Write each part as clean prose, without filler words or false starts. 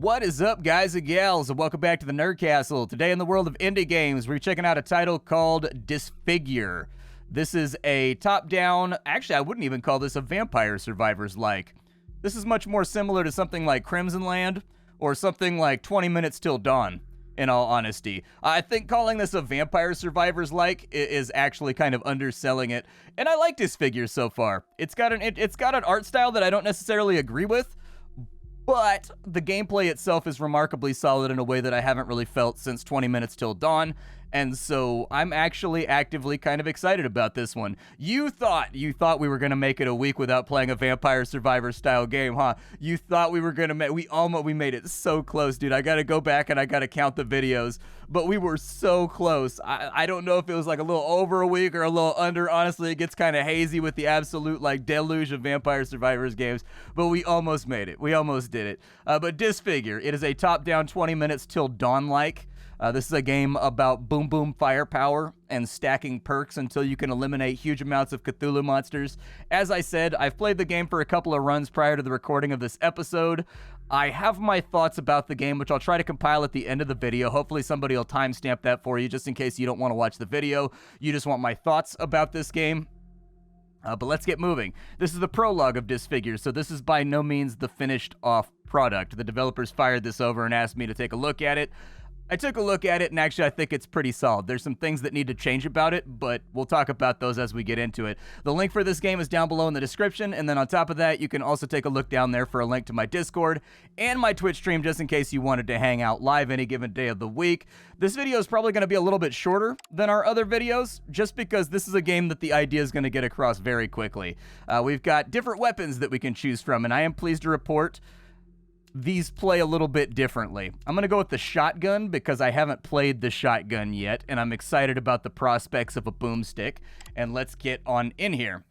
What is up, guys and gals, and welcome back to the Nerd Castle. Today in the world of indie games, we're checking out a title called Disfigure. This is a top-down, actually I wouldn't even call this a Vampire Survivors-like. This is much more similar to something like Crimson Land, or something like 20 Minutes Till Dawn, in all honesty. I think calling this a Vampire Survivors-like is actually kind of underselling it, and I like Disfigure so far. It's got an art style that I don't necessarily agree with, but the gameplay itself is remarkably solid in a way that I haven't really felt since 20 Minutes Till Dawn, and so I'm actually actively kind of excited about this one. You thought we were gonna make it a week without playing a Vampire Survivor style game, huh? You thought we were gonna we made it so close, dude. I gotta go back and I gotta count the videos, but we were so close. I don't know if it was like a little over a week or a little under. Honestly, it gets kind of hazy with the absolute like deluge of Vampire Survivors games, but we almost made it. We almost did it. But Disfigure, it is a top-down 20 Minutes Till Dawn-like. This is a game about boom boom firepower and stacking perks until you can eliminate huge amounts of Cthulhu monsters. As I said, I've played the game for a couple of runs prior to the recording of this episode. I have my thoughts about the game, which I'll try to compile at the end of the video. Hopefully somebody will timestamp that for you, just in case you don't want to watch the video. You just want my thoughts about this game. But let's get moving. This is the prologue of Disfigure, so this is by no means the finished off product. The developers fired this over and asked me to take a look at it. I took a look at it, and actually I think it's pretty solid. There's some things that need to change about it, but we'll talk about those as we get into it. The link for this game is down below in the description, and then on top of that, you can also take a look down there for a link to my Discord and my Twitch stream, just in case you wanted to hang out live any given day of the week. This video is probably going to be a little bit shorter than our other videos, just because this is a game that the idea is going to get across very quickly. We've got different weapons that we can choose from, and I am pleased to report these play a little bit differently. I'm going to go with the shotgun because I haven't played the shotgun yet, and I'm excited about the prospects of a boomstick. And let's get on in here.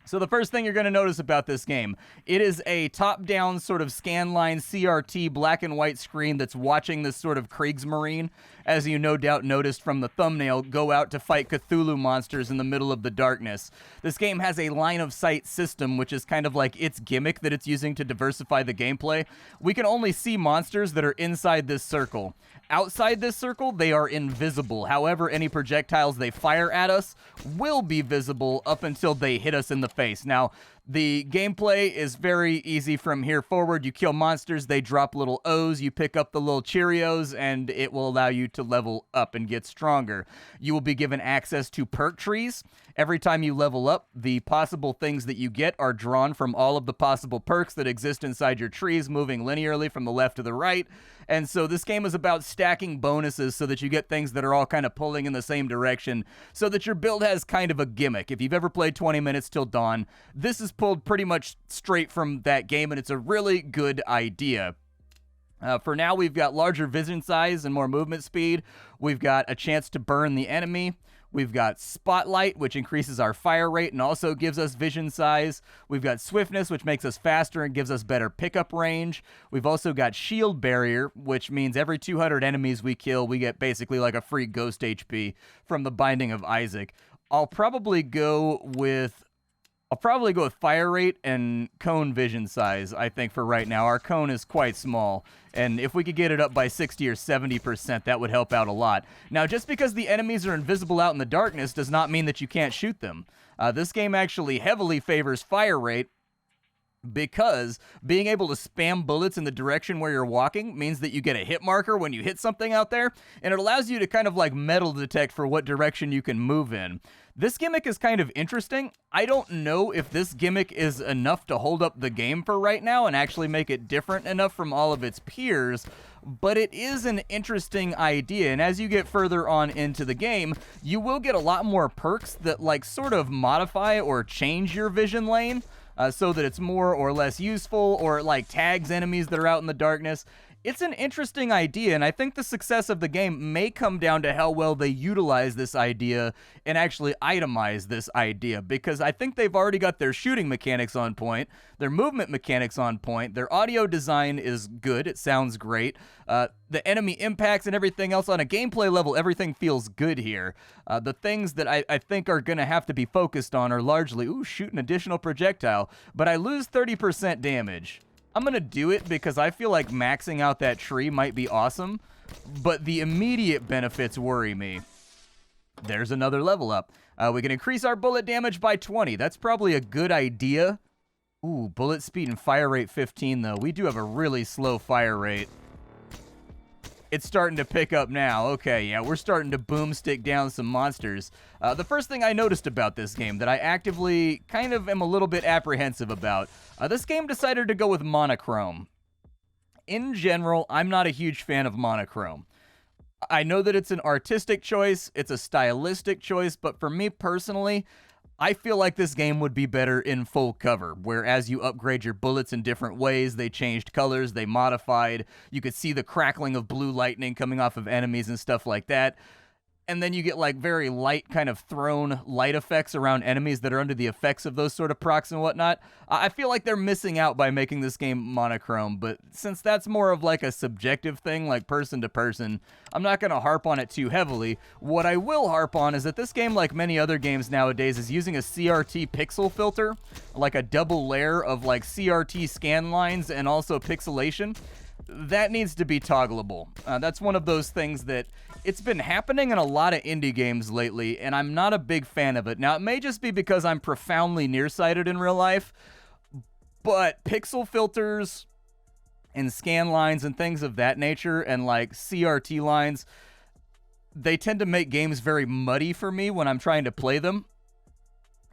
So the first thing you're going to notice about this game, it is a top-down sort of scanline CRT black and white screen that's watching this sort of Kriegsmarine, as you no doubt noticed from the thumbnail, go out to fight Cthulhu monsters in the middle of the darkness. This game has a line-of-sight system, which is kind of like its gimmick that it's using to diversify the gameplay. We can only see monsters that are inside this circle. Outside this circle, they are invisible. However, any projectiles they fire at us will be visible up until they hit us in the face. Now, the gameplay is very easy from here forward. You kill monsters, they drop little O's, you pick up the little Cheerios, and it will allow you to level up and get stronger. You will be given access to perk trees. Every time you level up, the possible things that you get are drawn from all of the possible perks that exist inside your trees, moving linearly from the left to the right. And so this game is about stacking bonuses so that you get things that are all kind of pulling in the same direction, so that your build has kind of a gimmick. If you've ever played 20 Minutes Till Dawn, this is pulled pretty much straight from that game, and it's a really good idea. For now, we've got larger vision size and more movement speed. We've got a chance to burn the enemy. We've got Spotlight, which increases our fire rate and also gives us vision size. We've got Swiftness, which makes us faster and gives us better pickup range. We've also got Shield Barrier, which means every 200 enemies we kill, we get basically like a free ghost HP from the Binding of Isaac. I'll probably go with fire rate and cone vision size, I think, for right now. Our cone is quite small, and if we could get it up by 60 or 70%, that would help out a lot. Now, just because the enemies are invisible out in the darkness does not mean that you can't shoot them. This game actually heavily favors fire rate, because being able to spam bullets in the direction where you're walking means that you get a hit marker when you hit something out there, and it allows you to kind of like metal detect for what direction you can move in. This gimmick is kind of interesting. I don't know if this gimmick is enough to hold up the game for right now and actually make it different enough from all of its peers, but it is an interesting idea, and as you get further on into the game, you will get a lot more perks that like sort of modify or change your vision lane. So that it's more or less useful, or it like tags enemies that are out in the darkness. It's an interesting idea, and I think the success of the game may come down to how well they utilize this idea and actually itemize this idea, because I think they've already got their shooting mechanics on point, their movement mechanics on point, their audio design is good, it sounds great, the enemy impacts and everything else on a gameplay level, everything feels good here. The things that I think are going to have to be focused on are largely, shoot an additional projectile, but I lose 30% damage. I'm going to do it because I feel like maxing out that tree might be awesome, but the immediate benefits worry me. There's another level up. We can increase our bullet damage by 20. That's probably a good idea. Ooh, bullet speed and fire rate 15, though. We do have a really slow fire rate. It's starting to pick up now. Okay, yeah, we're starting to boomstick down some monsters. The first thing I noticed about this game that I actively kind of am a little bit apprehensive about, this game decided to go with monochrome. In general, I'm not a huge fan of monochrome. I know that it's an artistic choice, it's a stylistic choice, but for me personally, I feel like this game would be better in full cover, where as you upgrade your bullets in different ways, they changed colors, they modified, you could see the crackling of blue lightning coming off of enemies and stuff like that. And then you get like very light kind of thrown light effects around enemies that are under the effects of those sort of procs and whatnot. I feel like they're missing out by making this game monochrome, but since that's more of like a subjective thing, like person to person, I'm not going to harp on it too heavily. What I will harp on is that this game, like many other games nowadays, is using a CRT pixel filter, like a double layer of like CRT scan lines and also pixelation. That needs to be toggleable. That's one of those things that it's been happening in a lot of indie games lately, and I'm not a big fan of it. Now, it may just be because I'm profoundly nearsighted in real life, but pixel filters and scan lines and things of that nature and like CRT lines, they tend to make games very muddy for me when I'm trying to play them.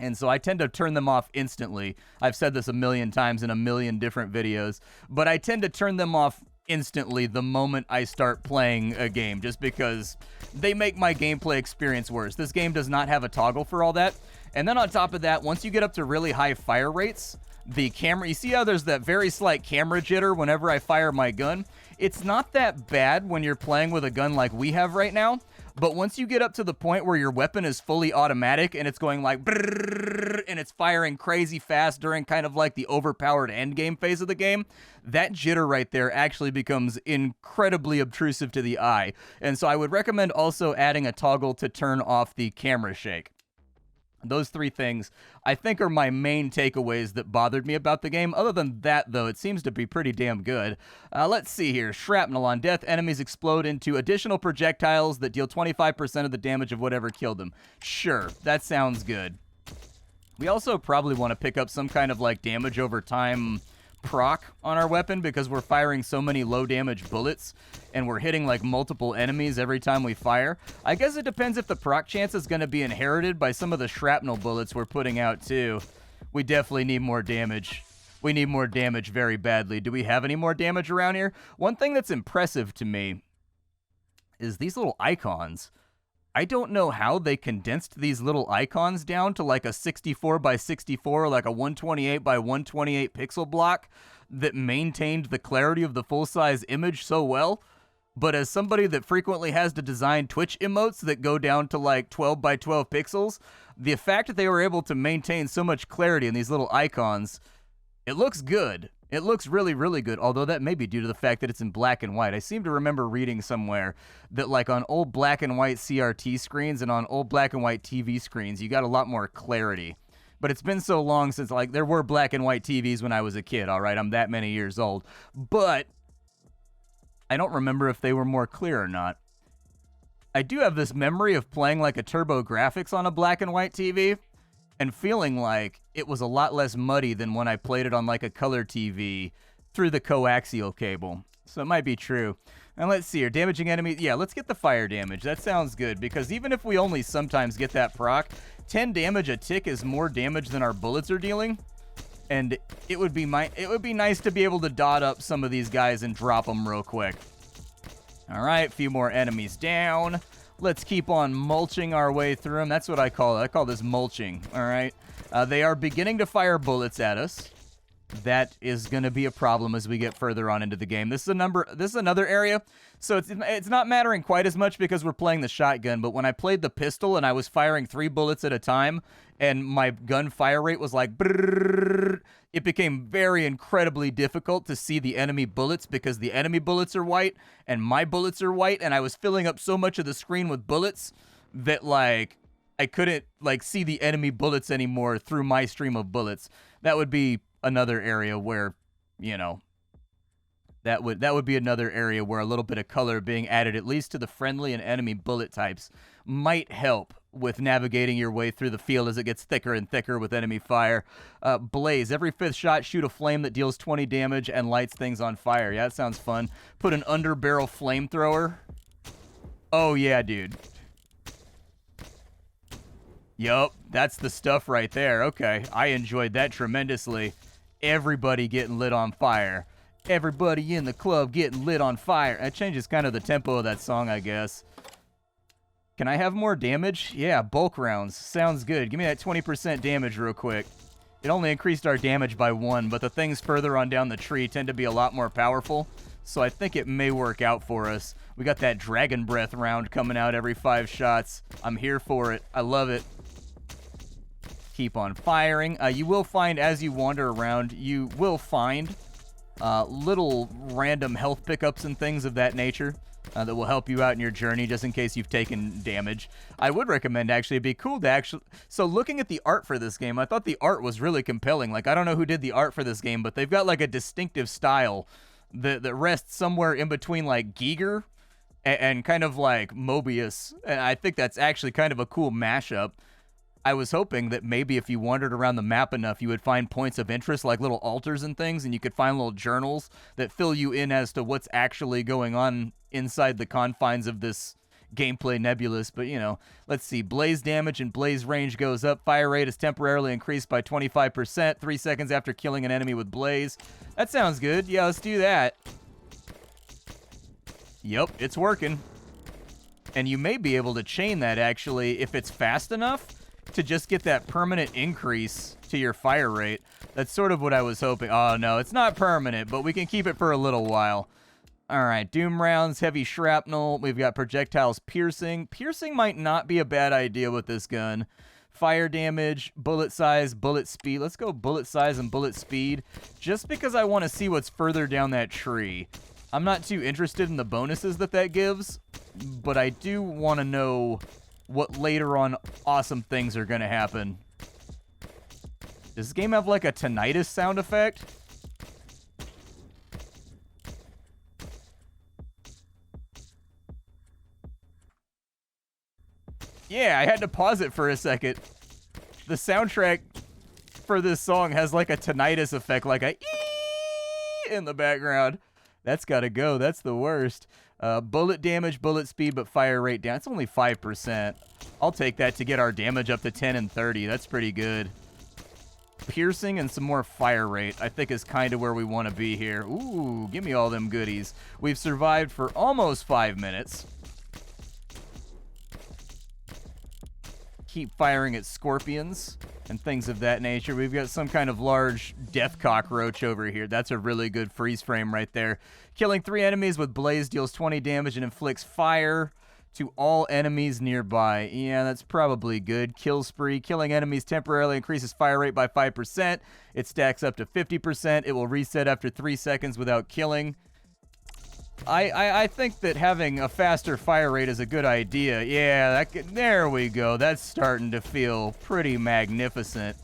And so I tend to turn them off instantly. I've said this a million times in a million different videos, but I tend to turn them off instantly the moment I start playing a game, just because they make my gameplay experience worse. This game does not have a toggle for all that. And then on top of that, once you get up to really high fire rates, the camera, you see how there's that very slight camera jitter whenever I fire my gun? It's not that bad when you're playing with a gun like we have right now. But once you get up to the point where your weapon is fully automatic and it's going like brrrr, and it's firing crazy fast during kind of like the overpowered endgame phase of the game, that jitter right there actually becomes incredibly obtrusive to the eye. And so I would recommend also adding a toggle to turn off the camera shake. Those three things, I think, are my main takeaways that bothered me about the game. Other than that, though, it seems to be pretty damn good. Let's see here. Shrapnel. On death, enemies explode into additional projectiles that deal 25% of the damage of whatever killed them. Sure, that sounds good. We also probably want to pick up some kind of, like, damage over time proc on our weapon because we're firing so many low damage bullets and we're hitting like multiple enemies every time we fire. I guess it depends if the proc chance is going to be inherited by some of the shrapnel bullets we're putting out too. We definitely need more damage. We need more damage very badly. Do we have any more damage around here? One thing that's impressive to me is these little icons. I don't know how they condensed these little icons down to like a 64 by 64, like a 128 by 128 pixel block that maintained the clarity of the full-size image so well. But as somebody that frequently has to design Twitch emotes that go down to like 12 by 12 pixels, the fact that they were able to maintain so much clarity in these little icons, it looks good. It looks really, really good, although that may be due to the fact that it's in black and white. I seem to remember reading somewhere that like on old black and white CRT screens and on old black and white TV screens, you got a lot more clarity. But it's been so long since, like, there were black and white TVs when I was a kid, all right? I'm that many years old. But I don't remember if they were more clear or not. I do have this memory of playing like a Turbo Graphics on a black and white TV and feeling like it was a lot less muddy than when I played it on like a color TV through the coaxial cable. So it might be true. And let's see here, damaging enemies. Yeah, let's get the fire damage. That sounds good, because even if we only sometimes get that proc, 10 damage a tick is more damage than our bullets are dealing. And it would be nice to be able to dot up some of these guys and drop them real quick. All right, a few more enemies down. Let's keep on mulching our way through them. That's what I call it. I call this mulching, all right? They are beginning to fire bullets at us. That is going to be a problem as we get further on into the game. This is another area. So it's not mattering quite as much because we're playing the shotgun, but when I played the pistol and I was firing 3 bullets at a time and my gun fire rate was like brrrr, it became very incredibly difficult to see the enemy bullets because the enemy bullets are white and my bullets are white, and I was filling up so much of the screen with bullets that like I couldn't like see the enemy bullets anymore through my stream of bullets. That would be another area where, you know, That would be another area where a little bit of color being added, at least to the friendly and enemy bullet types, might help with navigating your way through the field as it gets thicker and thicker with enemy fire. Blaze. Every 5th shot, shoot a flame that deals 20 damage and lights things on fire. Yeah, that sounds fun. Put an underbarrel flamethrower. Oh, yeah, dude. Yup, that's the stuff right there. Okay, I enjoyed that tremendously. Everybody getting lit on fire. Everybody in the club getting lit on fire. That changes kind of the tempo of that song, I guess. Can I have more damage? Yeah, bulk rounds. Sounds good. Give me that 20% damage real quick. It only increased our damage by 1, but the things further on down the tree tend to be a lot more powerful, so I think it may work out for us. We got that Dragon Breath round coming out every 5 shots. I'm here for it. I love it. Keep on firing. You will find, as you wander around, you will find little random health pickups and things of that nature that will help you out in your journey, just in case you've taken damage. I would recommend, actually, it'd be cool to actually... So looking at the art for this game, I thought the art was really compelling. Like, I don't know who did the art for this game, but they've got like a distinctive style that rests somewhere in between like Giger and kind of like Mobius. And I think that's actually kind of a cool mashup. I was hoping that maybe if you wandered around the map enough, you would find points of interest like little altars and things, and you could find little journals that fill you in as to what's actually going on inside the confines of this gameplay nebulous. But, you know, let's see. Blaze damage and blaze range goes up. Fire rate is temporarily increased by 25%, 3 seconds after killing an enemy with blaze. That sounds good. Yeah, let's do that. Yep, it's working. And you may be able to chain that, actually, if it's fast enough to just get that permanent increase to your fire rate. That's sort of what I was hoping. Oh, no, it's not permanent, but we can keep it for a little while. All right, doom rounds, heavy shrapnel. We've got projectiles piercing. Piercing might not be a bad idea with this gun. Fire damage, bullet size, bullet speed. Let's go bullet size and bullet speed, just because I want to see what's further down that tree. I'm not too interested in the bonuses that gives, but I do want to know what later on awesome things are going to happen. Does this game have like a tinnitus sound effect? Yeah, I had to pause it for a second. The soundtrack for this song has like a tinnitus effect, like a ee in the background. That's gotta go. That's the worst. Bullet damage, bullet speed, but fire rate down. It's only 5%. I'll take that to get our damage up to 10 and 30. That's pretty good. Piercing and some more fire rate, I think, is kind of where we want to be here. Ooh, give me all them goodies. We've survived for almost 5 minutes. Keep firing at scorpions and things of that nature. We've got some kind of large death cockroach over here. That's a really good freeze frame right there. Killing 3 enemies with blaze deals 20 damage and inflicts fire to all enemies nearby. Yeah, that's probably good. Kill spree. Killing enemies temporarily increases fire rate by 5%. It stacks up to 50%. It will reset after 3 seconds without killing. I think that having a faster fire rate is a good idea. Yeah, there we go. That's starting to feel pretty magnificent.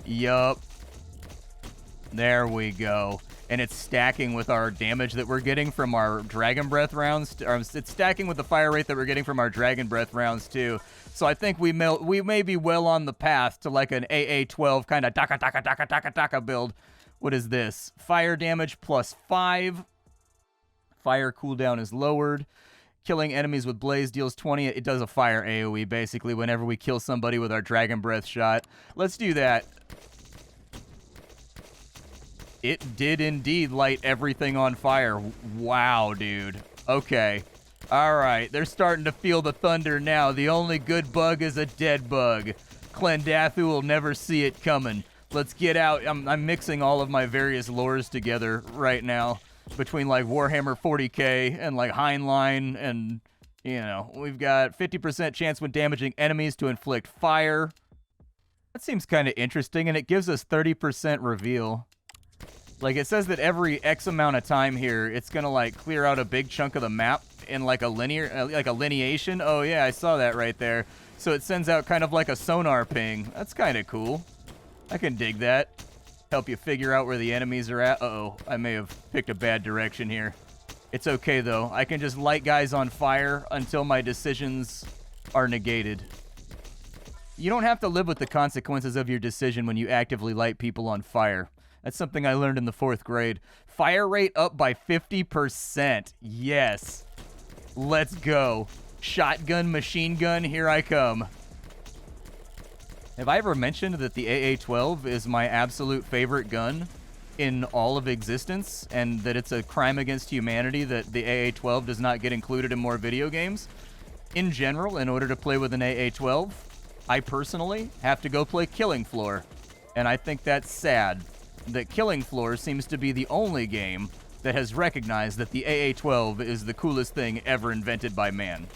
Yup. There we go. And it's stacking with our damage that we're getting from our Dragon Breath rounds. It's stacking with the fire rate that we're getting from our Dragon Breath rounds, too. So I think we may be well on the path to like an AA-12 kind of taka build. What is this? Fire damage plus 5. Fire cooldown is lowered. Killing enemies with blaze deals 20. It does a fire AoE, basically, whenever we kill somebody with our Dragon Breath shot. Let's do that. It did indeed light everything on fire. Wow, dude. Okay. All right. They're starting to feel the thunder now. The only good bug is a dead bug. Clendathu will never see it coming. Let's get out. I'm mixing all of my various lores together right now, between like Warhammer 40k and like Heinlein, and you know, we've got 50% chance when damaging enemies to inflict fire. That seems kind of interesting, and it gives us 30% reveal. Like, it says that every X amount of time here, it's gonna like clear out a big chunk of the map in like a linear, like a lineation. Oh yeah, I saw that right there. So it sends out kind of like a sonar ping. That's kind of cool. I can dig that. help you figure out where the enemies are at. Uh-oh, I may have picked a bad direction here. It's okay, though. I can just light guys on fire until my decisions are negated. You don't have to live with the consequences of your decision when you actively light people on fire. That's something I learned in the 4th grade. Fire rate up by 50%. Yes. Let's go. Shotgun, machine gun, here I come. Have I ever mentioned that the AA-12 is my absolute favorite gun in all of existence, and that it's a crime against humanity that the AA-12 does not get included in more video games? In general, in order to play with an AA-12, I personally have to go play Killing Floor, and I think that's sad that Killing Floor seems to be the only game that has recognized that the AA-12 is the coolest thing ever invented by man.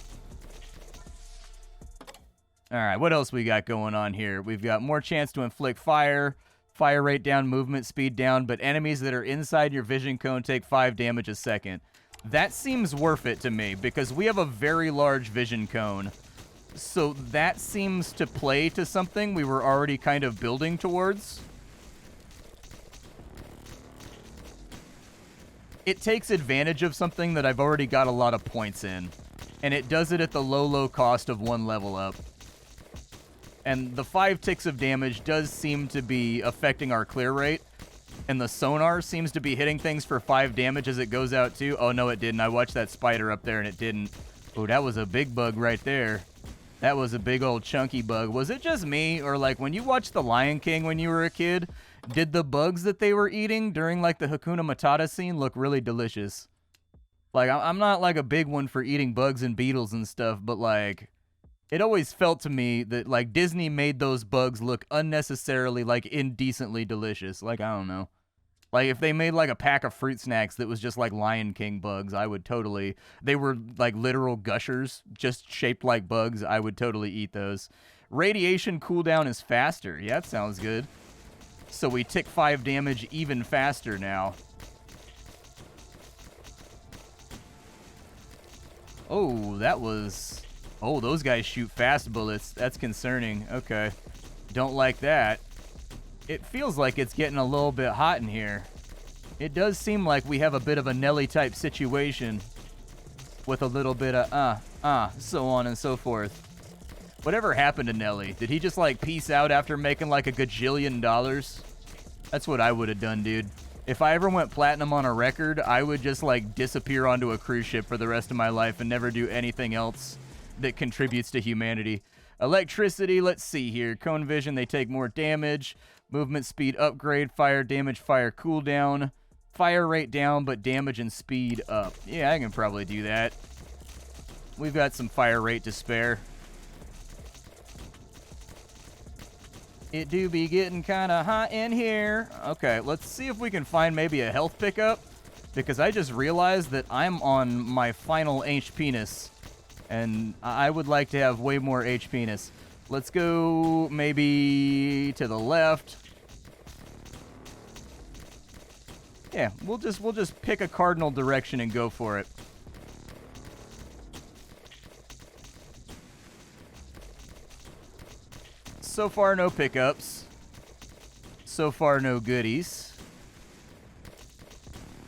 Alright, what else we got going on here? We've got more chance to inflict fire, fire rate down, movement speed down, but enemies that are inside your vision cone take 5 damage a second. That seems worth it to me, because we have a very large vision cone. So that seems to play to something we were already kind of building towards. It takes advantage of something that I've already got a lot of points in, and it does it at the low cost of 1 level up. And the 5 ticks of damage does seem to be affecting our clear rate, and the sonar seems to be hitting things for 5 damage as it goes out too. Oh no, it didn't. I watched that spider up there and it didn't. Oh, that was a big bug right there. That was a big old chunky bug. Was it just me, or like when you watched The Lion King when you were a kid, did the bugs that they were eating during like the Hakuna Matata scene look really delicious? Like, I'm not like a big one for eating bugs and beetles and stuff, but like, it always felt to me that like Disney made those bugs look unnecessarily like indecently delicious. Like, I don't know. Like, if they made, like, a pack of fruit snacks that was just, like, Lion King bugs, I would totally... They were, like, literal gushers, just shaped like bugs. I would totally eat those. Radiation cooldown is faster. Yeah, that sounds good. So we tick 5 damage even faster now. Oh, that was... Oh, those guys shoot fast bullets. That's concerning. Okay. Don't like that. It feels like it's getting a little bit hot in here. It does seem like we have a bit of a Nelly-type situation with a little bit of so on and so forth. Whatever happened to Nelly? Did he just, like, peace out after making, like, $1 gajillion? That's what I would have done, dude. If I ever went platinum on a record, I would just, like, disappear onto a cruise ship for the rest of my life and never do anything else that contributes to humanity. Electricity, let's see here. Cone vision, they take more damage. Movement speed upgrade, fire damage, fire cooldown, fire rate down, but damage and speed up. Yeah, I can probably do that. We've got some fire rate to spare. It do be getting kind of hot in here. Okay, let's see if we can find maybe a health pickup, because I just realized that I'm on my final HPness, and I would like to have way more HPness. Let's go maybe to the left. Yeah, we'll just pick a cardinal direction and go for it. So far, no pickups. So far, no goodies.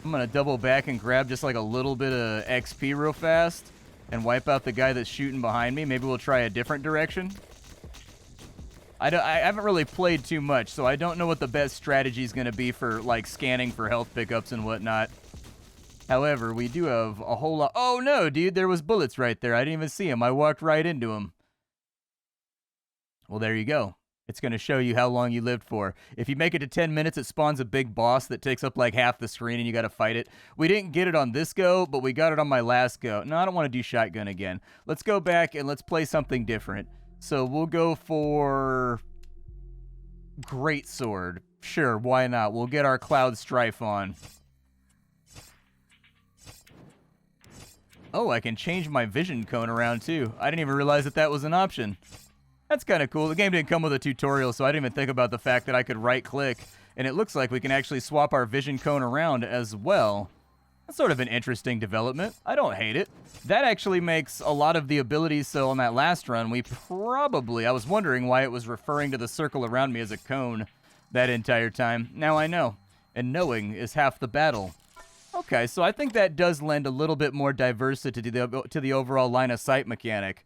I'm gonna double back and grab just like a little bit of XP real fast and wipe out the guy that's shooting behind me. Maybe we'll try a different direction. I haven't really played too much, so I don't know what the best strategy is going to be for, like, scanning for health pickups and whatnot. However, we do have a whole lot... Oh, no, dude, there was bullets right there. I didn't even see him. I walked right into him. Well, there you go. It's going to show you how long you lived for. If you make it to 10 minutes, it spawns a big boss that takes up, like, half the screen, and you got to fight it. We didn't get it on this go, but we got it on my last go. No, I don't want to do shotgun again. Let's go back and let's play something different. So we'll go for Greatsword. Sure, why not? We'll get our Cloud Strife on. Oh, I can change my vision cone around too. I didn't even realize that that was an option. That's kind of cool. The game didn't come with a tutorial, so I didn't even think about the fact that I could right-click, and it looks like we can actually swap our vision cone around as well. That's sort of an interesting development. I don't hate it. That actually makes a lot of the abilities, so on that last run, we probably... I was wondering why it was referring to the circle around me as a cone. that entire time. Now I know. And knowing is half the battle. Okay, so I think that does lend a little bit more diversity to the overall line of sight mechanic.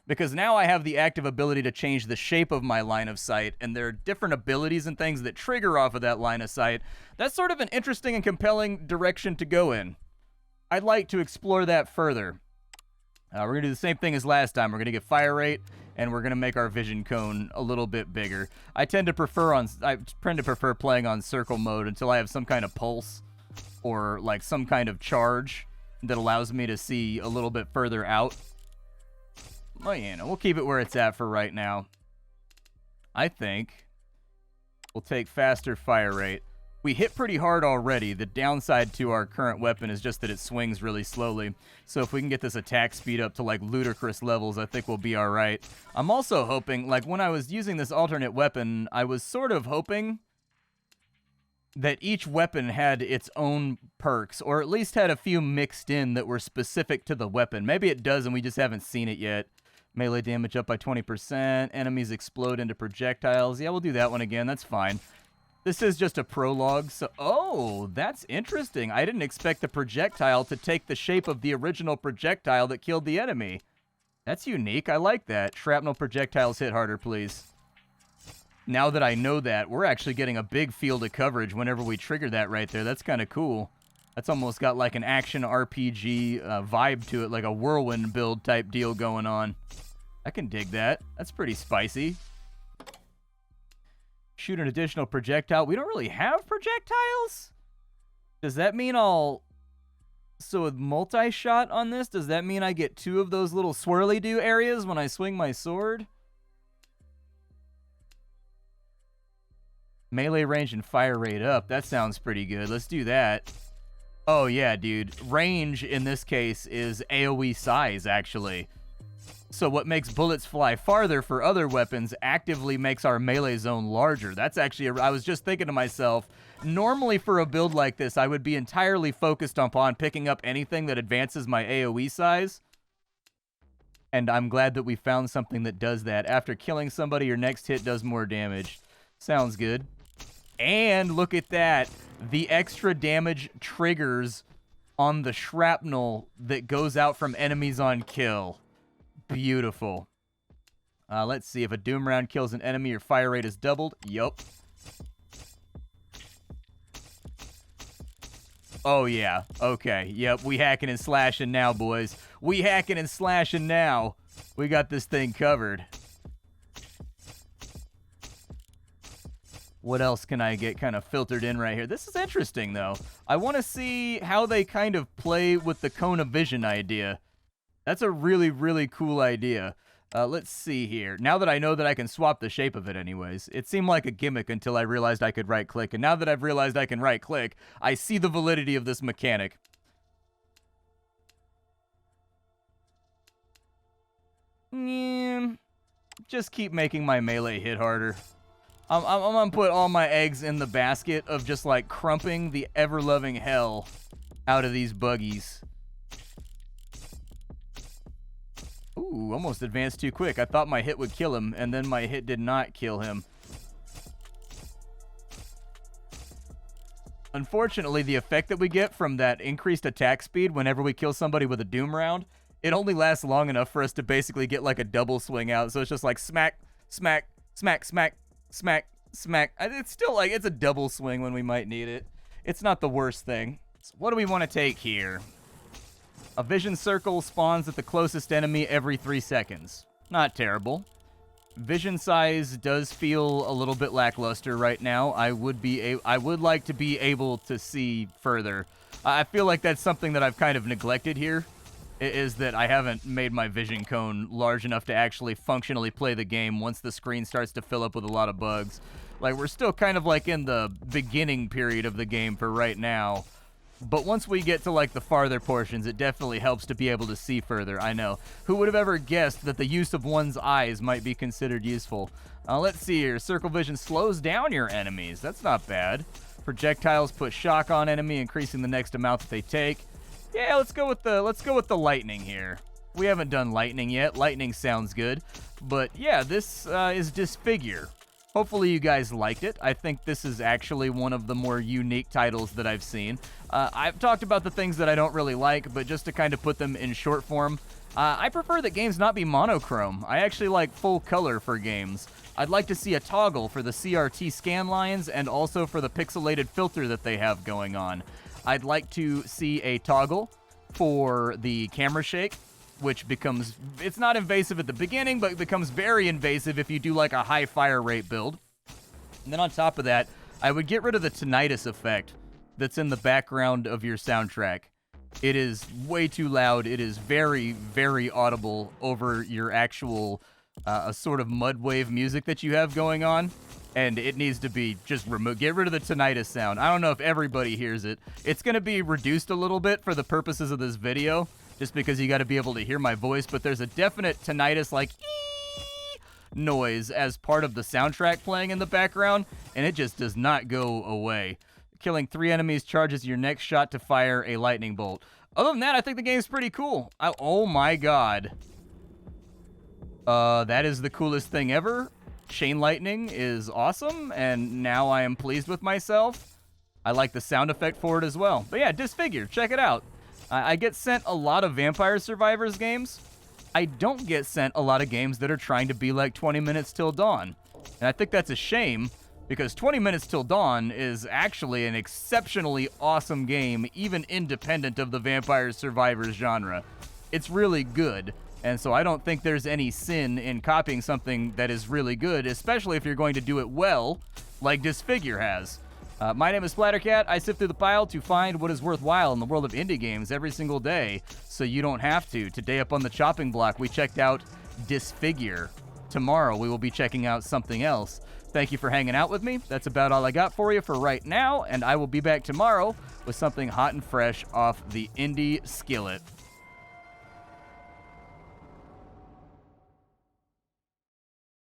Because now I have the active ability to change the shape of my line of sight, and there are different abilities and things that trigger off of that line of sight. That's sort of an interesting and compelling direction to go in. I'd like to explore that further. We're going to do the same thing as last time. We're going to get fire rate, and we're going to make our vision cone a little bit bigger. I tend to prefer playing on circle mode until I have some kind of pulse or like some kind of charge that allows me to see a little bit further out. Well, you know, we'll keep it where it's at for right now. I think we'll take faster fire rate. We hit pretty hard already. The downside to our current weapon is just that it swings really slowly. So if we can get this attack speed up to like ludicrous levels, I think we'll be all right. I'm also hoping, like when I was using this alternate weapon, I was sort of hoping that each weapon had its own perks, or at least had a few mixed in that were specific to the weapon. Maybe it does and we just haven't seen it yet. Melee damage up by 20%. Enemies explode into projectiles. Yeah, we'll do that one again. That's fine. This is just a prologue, so... Oh, that's interesting. I didn't expect the projectile to take the shape of the original projectile that killed the enemy. That's unique. I like that. Shrapnel projectiles hit harder, please. Now that I know that, we're actually getting a big field of coverage whenever we trigger that right there. That's kind of cool. That's almost got like an action RPG vibe to it, like a whirlwind build type deal going on. I can dig that. That's pretty spicy. Shoot an additional projectile. We don't really have projectiles? Does that mean I'll... So with multi-shot on this, does that mean I get 2 of those little swirly-do areas when I swing my sword? Melee range and fire rate up. That sounds pretty good. Let's do that. Oh, yeah, dude. Range, in this case, is AoE size, actually. So what makes bullets fly farther for other weapons actively makes our melee zone larger. That's actually... I was just thinking to myself, normally for a build like this, I would be entirely focused upon picking up anything that advances my AoE size. And I'm glad that we found something that does that. After killing somebody, your next hit does more damage. Sounds good. And look at that. The extra damage triggers on the shrapnel that goes out from enemies on kill. Beautiful. Let's see. If a doom round kills an enemy, your fire rate is doubled. Yup. Oh, yeah. Okay. Yep. We hacking and slashing now, boys. We hacking and slashing now. We got this thing covered. What else can I get kind of filtered in right here? This is interesting, though. I want to see how they kind of play with the cone of vision idea. That's a really, really cool idea. Let's see here. Now that I know that I can swap the shape of it anyways, it seemed like a gimmick until I realized I could right-click. And now that I've realized I can right-click, I see the validity of this mechanic. Just keep making my melee hit harder. I'm gonna put all my eggs in the basket of just like crumping the ever-loving hell out of these buggies. Ooh, almost advanced too quick. I thought my hit would kill him, and then my hit did not kill him. Unfortunately, the effect that we get from that increased attack speed whenever we kill somebody with a doom round, it only lasts long enough for us to basically get like a double swing out. So it's just like smack, smack, smack, smack, smack, smack. It's still like, it's a double swing when we might need it. It's not the worst thing. So what do we want to take here? A vision circle spawns at the closest enemy every 3 seconds. Not terrible. Vision size does feel a little bit lackluster right now. I would like to be able to see further. I feel like that's something that I've kind of neglected here, is that I haven't made my vision cone large enough to actually functionally play the game once the screen starts to fill up with a lot of bugs. Like, we're still kind of like in the beginning period of the game for right now. But once we get to, like, the farther portions, it definitely helps to be able to see further, I know. Who would have ever guessed that the use of one's eyes might be considered useful? Let's see here. Circle vision slows down your enemies. That's not bad. Projectiles put shock on enemy, increasing the next amount that they take. Yeah, let's go with the lightning here. We haven't done lightning yet. Lightning sounds good. But, yeah, this is Disfigure. Hopefully you guys liked it. I think this is actually one of the more unique titles that I've seen. I've talked about the things that I don't really like, but just to kind of put them in short form, I prefer that games not be monochrome. I actually like full color for games. I'd like to see a toggle for the CRT scan lines and also for the pixelated filter that they have going on. I'd like to see a toggle for the camera shake, which becomes, it's not invasive at the beginning, but it becomes very invasive if you do like a high fire rate build. And then on top of that, I would get rid of the tinnitus effect that's in the background of your soundtrack. It is way too loud. It is very, very audible over your actual a sort of mud wave music that you have going on. And it needs to be just removed. Get rid of the tinnitus sound. I don't know if everybody hears it. It's going to be reduced a little bit for the purposes of this video, just because you got to be able to hear my voice, but there's a definite tinnitus, like, noise as part of the soundtrack playing in the background, and it just does not go away. Killing 3 enemies charges your next shot to fire a lightning bolt. Other than that, I think the game's pretty cool. Oh my god. That is the coolest thing ever. Chain lightning is awesome, and now I am pleased with myself. I like the sound effect for it as well. But yeah, Disfigure, check it out. I get sent a lot of Vampire Survivors games. I don't get sent a lot of games that are trying to be like 20 Minutes Till Dawn. And I think that's a shame, because 20 Minutes Till Dawn is actually an exceptionally awesome game, even independent of the Vampire Survivors genre. It's really good. And so I don't think there's any sin in copying something that is really good, especially if you're going to do it well, like Disfigure has. My name is Splattercat. I sift through the pile to find what is worthwhile in the world of indie games every single day, so you don't have to. Today up on the chopping block, we checked out Disfigure. Tomorrow, we will be checking out something else. Thank you for hanging out with me. That's about all I got for you for right now, and I will be back tomorrow with something hot and fresh off the indie skillet.